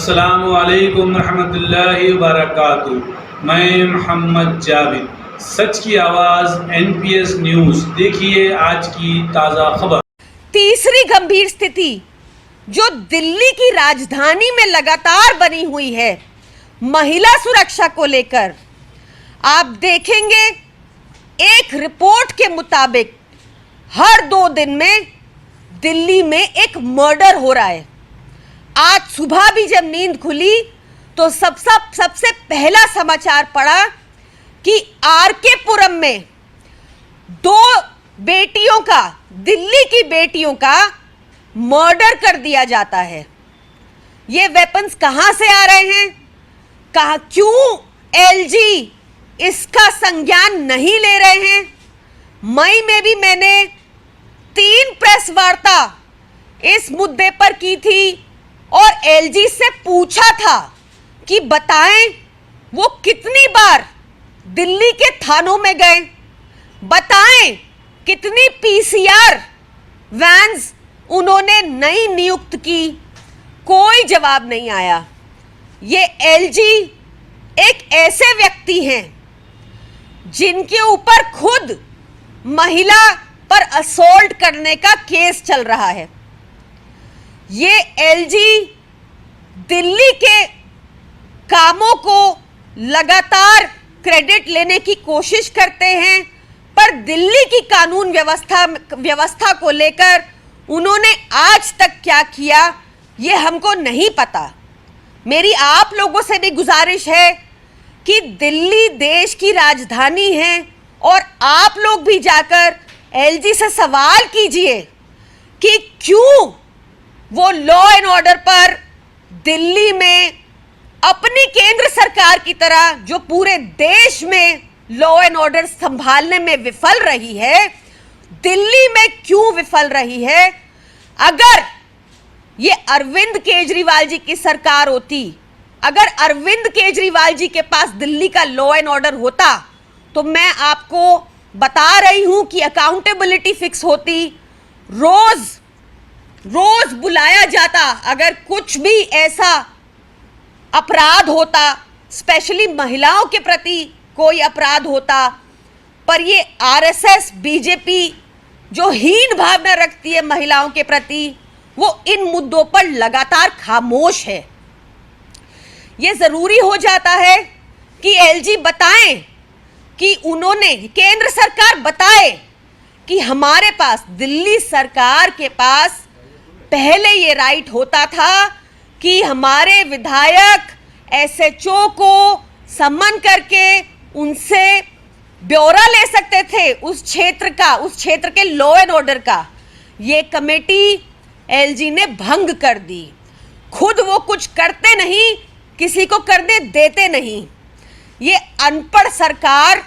अस्सलामु अलैकुम रहमतुल्लाहि व बरकातुहू। मैं मोहम्मद जावेद, सच की आवाज़ एनपीएस न्यूज़। देखिए आज की ताज़ा खबर। तीसरी गंभीर स्थिति जो दिल्ली की राजधानी में लगातार बनी हुई है महिला सुरक्षा को लेकर। आप देखेंगे एक रिपोर्ट के मुताबिक हर 2 दिन में दिल्ली में एक मर्डर हो रहा है। आज सुबह भी जब नींद खुली तो सबसे पहला समाचार पड़ा कि आरके पुरम में 2 बेटियों का, दिल्ली की बेटियों का मर्डर कर दिया जाता है। ये वेपन्स कहां से आ रहे हैं? क्यों एलजी इसका संज्ञान नहीं ले रहे हैं? मई में भी मैंने 3 प्रेस वार्ता इस मुद्दे पर की थी और एलजी से पूछा था कि बताएं वो कितनी बार दिल्ली के थानों में गए, बताएं कितनी पीसीआर वैन्स उन्होंने नई नियुक्त की। कोई जवाब नहीं आया। ये एलजी एक ऐसे व्यक्ति हैं जिनके ऊपर खुद महिला पर असॉल्ट करने का केस चल रहा है। ये एलजी दिल्ली के कामों को लगातार क्रेडिट लेने की कोशिश करते हैं, पर दिल्ली की कानून व्यवस्था को लेकर उन्होंने आज तक क्या किया ये हमको नहीं पता। मेरी आप लोगों से भी गुजारिश है कि दिल्ली देश की राजधानी है और आप लोग भी जाकर एलजी से सवाल कीजिए कि क्यों वो लॉ एंड ऑर्डर पर दिल्ली में अपनी केंद्र सरकार की तरह जो पूरे देश में लॉ एंड ऑर्डर संभालने में विफल रही है, दिल्ली में क्यों विफल रही है। अगर ये अरविंद केजरीवाल जी की सरकार होती, अगर अरविंद केजरीवाल जी के पास दिल्ली का लॉ एंड ऑर्डर होता तो मैं आपको बता रही हूं कि अकाउंटेबिलिटी फिक्स होती, रोज बुलाया जाता। अगर कुछ भी ऐसा अपराध होता, स्पेशली महिलाओं के प्रति कोई अपराध होता, पर ये आरएसएस बीजेपी जो हीन भावना रखती है महिलाओं के प्रति, वो इन मुद्दों पर लगातार खामोश है। ये जरूरी हो जाता है कि एलजी बताएं कि उन्होंने, केंद्र सरकार बताए कि हमारे पास, दिल्ली सरकार के पास पहले ये राइट होता था कि हमारे विधायक एसएचओ को सम्मन करके उनसे ब्यौरा ले सकते थे उस क्षेत्र के लॉ एंड ऑर्डर का। ये कमेटी एलजी ने भंग कर दी। खुद वो कुछ करते नहीं, किसी को करने देते नहीं। ये अनपढ़ सरकार